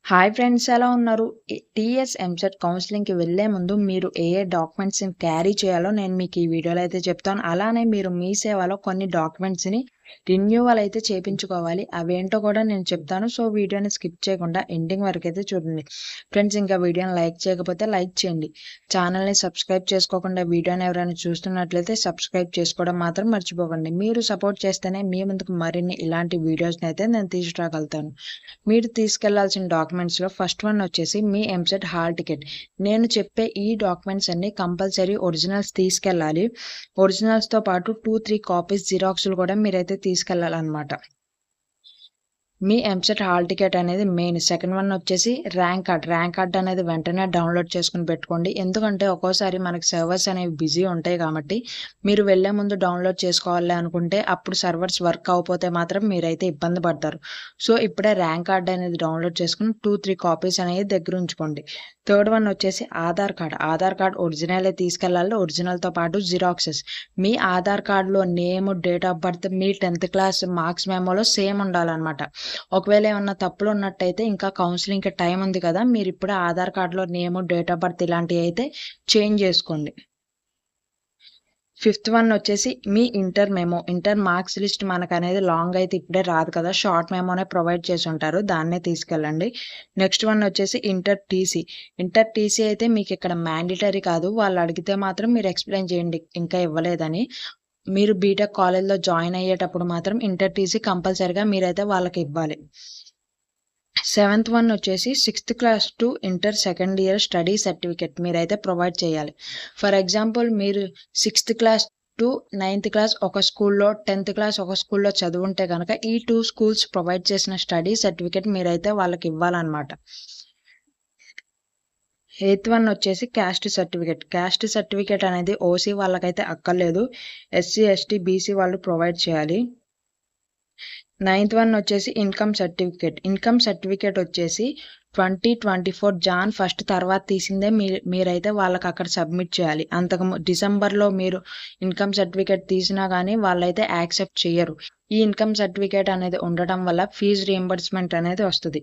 Hi friends, ఎలా ఉన్నారు? TS EAMCET కౌన్సిలింగ్‌కి వెళ్ళే ముందు మీరు ఏ డాక్యుమెంట్స్‌ని క్యారీ చేయాలో నేను మీకు ఈ వీడియోలో అయితే చెప్తాను. అలానే మీరు మీ సేవలో కొన్ని డాక్యుమెంట్స్‌ని రెన్యూవల్ అయితే చేపించుకోవాలి. అవేంటో కూడా నేను చెప్తాను. సో, వీడియోని స్కిప్ చేయకుండా ఎండింగ్ వరకు అయితే చూడండి. ఫ్రెండ్స్, ఇంకా వీడియోని లైక్ చేయకపోతే లైక్ చేయండి. ఛానల్‌ని సబ్స్క్రైబ్ చేసుకోకుండా వీడియోని ఎవరైనా చూస్తున్నట్లయితే సబ్స్క్రైబ్ చేసుకోవడం మాత్రం మర్చిపోకండి. మీరు సపోర్ట్ చేస్తేనే మీ ముందుకు మరిన్ని ఇలాంటి వీడియోస్‌ని అయితే నేను తీసుకురాగలుగుతాను. మీరు తీసుకెళ్లాల్సిన డాక్యుమెంట్స్‌లో ఫస్ట్ వన్ వచ్చేసి మీ ఎంసెట్ హాల్ టికెట్. నేను చెప్పే ఈ డాక్యుమెంట్స్ అన్నీ కంపల్సరీ ఒరిజినల్స్ తీసుకెళ్ళాలి. ఒరిజినల్స్‌తో పాటు 2, 3 కాపీస్ జిరాక్స్‌లు కూడా మీరైతే తీసుకెళ్ళాలన్నమాట. మీ ఎంసెట్ హాల్ టికెట్ అనేది మెయిన్. సెకండ్ వన్ వచ్చేసి ర్యాంక్ కార్డ్. ర్యాంక్ కార్డ్ అనేది వెంటనే డౌన్లోడ్ చేసుకుని పెట్టుకోండి. ఎందుకంటే ఒక్కోసారి మనకి సర్వర్స్ అనేవి బిజీ ఉంటాయి కాబట్టి మీరు వెళ్ళే ముందు డౌన్లోడ్ చేసుకోవాలి అనుకుంటే అప్పుడు సర్వర్స్ వర్క్ అవ్వకపోతే మాత్రం మీరైతే ఇబ్బంది పడతారు. సో, ఇప్పుడే ర్యాంక్ కార్డ్ అనేది డౌన్లోడ్ చేసుకుని 2, 3 కాపీస్ అనేది దగ్గర ఉంచుకోండి. థర్డ్ వన్ వచ్చేసి ఆధార్ కార్డ్. ఆధార్ కార్డ్ ఒరిజినలే తీసుకెళ్ళాలి. ఒరిజినల్‌తో పాటు జిరాక్సెస్. మీ ఆధార్ కార్డ్‌లో నేమ్, డేట్ ఆఫ్ బర్త్, మీ 10th క్లాస్ మార్క్స్ మెమోలో సేమ్ ఉండాలన్నమాట. ఒకవేళ ఏమన్నా తప్పులు ఉన్నట్టయితే ఇంకా కౌన్సిలింగ్‌కి టైం ఉంది కదా! మీరు ఇప్పుడే ఆధార్ కార్డ్‌లో నేమ్, డేట్ ఆఫ్ బర్త్ ఇలాంటివి అయితే చేంజ్ చేసుకోండి. ఫిఫ్త్ వన్ వచ్చేసి మీ inter memo. Inter marks list మనకనేది లాంగ్ అయితే ఇప్పుడే రాదు కదా! షార్ట్ మెమోనే ప్రొవైడ్ చేసి ఉంటారు. దాన్నే తీసుకెళ్ళండి. నెక్స్ట్ వన్ వచ్చేసి ఇంటర్ టీసీ. ఇంటర్ టీసీ అయితే మీకు ఇక్కడ మ్యాండేటరీ కాదు. వాళ్ళు అడిగితే మాత్రం మీరు ఎక్స్‌ప్లెయిన్ చేయండి ఇంకా ఇవ్వలేదని. మీరు బీటెక్ కాలేజ్‌లో జాయిన్ అయ్యేటప్పుడు మాత్రం ఇంటర్ టీసీ కంపల్సరీగా మీరైతే వాళ్ళకి ఇవ్వాలి. సెవెంత్ వన్ వచ్చేసి 6th class to inter second year study certificate మీరైతే ప్రొవైడ్ చేయాలి. ఫర్ ఎగ్జాంపుల్ మీరు 6th class to 9th class ఒక స్కూల్‌లో, 10th క్లాస్ ఒక స్కూల్‌లో చదువుంటే గనక ఈ 2 స్కూల్స్ ప్రొవైడ్ చేసిన స్టడీ సర్టిఫికేట్ మీరైతే వాళ్ళకి ఇవ్వాలన్నమాట. ఎయిత్ వన్ వచ్చేసి క్యాస్ట్ సర్టిఫికేట్. క్యాస్ట్ సర్టిఫికేట్ అనేది ఓసీ వాళ్ళకైతే అక్కర్లేదు. ఎస్సీ, ఎస్టీ, బీసీ వాళ్ళు ప్రొవైడ్ చేయాలి. నైన్త్ వన్ వచ్చేసి ఇన్కమ్ సర్టిఫికేట్. ఇన్కమ్ సర్టిఫికేట్ వచ్చేసి 2024 జాన్ 1 తర్వాత తీసిందే మీరైతే వాళ్ళకి అక్కడ సబ్మిట్ చేయాలి. డిసెంబర్లో మీరు ఇన్కమ్ సర్టిఫికేట్ తీసినా కానీ వాళ్ళైతే యాక్సెప్ట్ చేయరు. ఈ ఇన్కమ్ సర్టిఫికేట్ అనేది ఉండటం వల్ల ఫీజు రియంబర్స్మెంట్ అనేది వస్తుంది.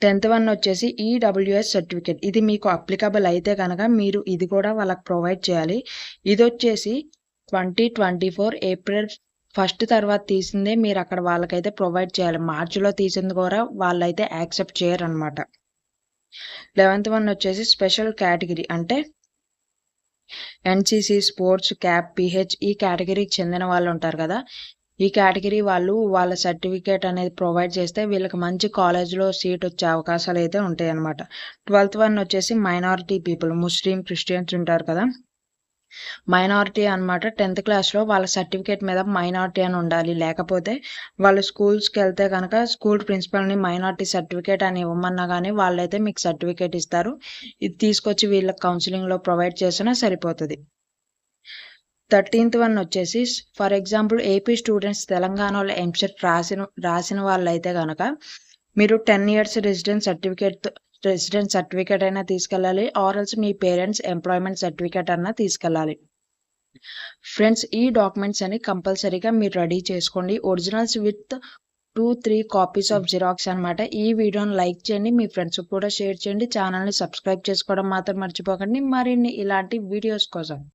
10th వన్ వచ్చేసి ఈడబ్ల్యూఎస్ సర్టిఫికేట్. ఇది మీకు అప్లికబుల్ అయితే కనుక మీరు ఇది కూడా వాళ్ళకి ప్రొవైడ్ చేయాలి. ఇది వచ్చేసి 2024 ఏప్రిల్ 1 తర్వాత తీసిందే మీరు అక్కడ వాళ్ళకైతే ప్రొవైడ్ చేయాలి. మార్చిలో తీసింది కూడా వాళ్ళైతే యాక్సెప్ట్ చేయరనమాట. 11th వన్ వచ్చేసి స్పెషల్ కేటగిరీ అంటే ఎన్సీసీ, స్పోర్ట్స్, క్యాప్, పీహెచ్ ఈ కేటగిరీకి చెందిన వాళ్ళు ఉంటారు కదా! ఈ కేటగిరీ వాళ్ళు వాళ్ళ సర్టిఫికేట్ అనేది ప్రొవైడ్ చేస్తే వీళ్ళకి మంచి కాలేజ్‌లో సీట్ వచ్చే అవకాశాలు అయితే ఉంటాయన్నమాట. 12th వన్ వచ్చేసి మైనారిటీ పీపుల్. ముస్లిం, క్రిస్టియన్స్ ఉంటారు కదా! మైనారిటీ అనమాట. 10th క్లాస్‌లో వాళ్ళ సర్టిఫికేట్ మీద మైనారిటీ అని ఉండాలి. లేకపోతే వాళ్ళు స్కూల్స్‌కి వెళ్తే కనుక స్కూల్ ప్రిన్సిపల్‌ని మైనారిటీ సర్టిఫికేట్ అని ఇవ్వమన్నా కానీ వాళ్ళైతే మీకు సర్టిఫికేట్ ఇస్తారు. ఇది తీసుకొచ్చి వీళ్ళకి కౌన్సిలింగ్‌లో ప్రొవైడ్ చేసినా సరిపోతది. 13th వన్ వచ్చేసి ఫర్ ఎగ్జాంపుల్ ఏపీ స్టూడెంట్స్ తెలంగాణలో ఎంసెట్ రాసిన వాళ్ళైతే గనక మీరు 10 ఇయర్స్ రెసిడెన్స్ సర్టిఫికేట్ అయినా తీసుకెళ్ళాలి. Or else me parents employment certificate అన్నా తీసుకెళ్ళాలి. ఫ్రెండ్స్, ఈ డాక్యుమెంట్స్ అని కంపల్సరీగా మీరు రెడీ చేసుకోండి. Originals with 2, 3 copies of xerox అనమాట. ఈ వీడియోని లైక్ చేయండి. మీ ఫ్రెండ్స్‌కి కూడా షేర్ చేయండి. ఛానల్‌ని సబ్స్క్రైబ్ చేసుకోవడం మాత్రం మర్చిపోకండి మరిన్ని ఇలాంటి వీడియోస్ కోసం.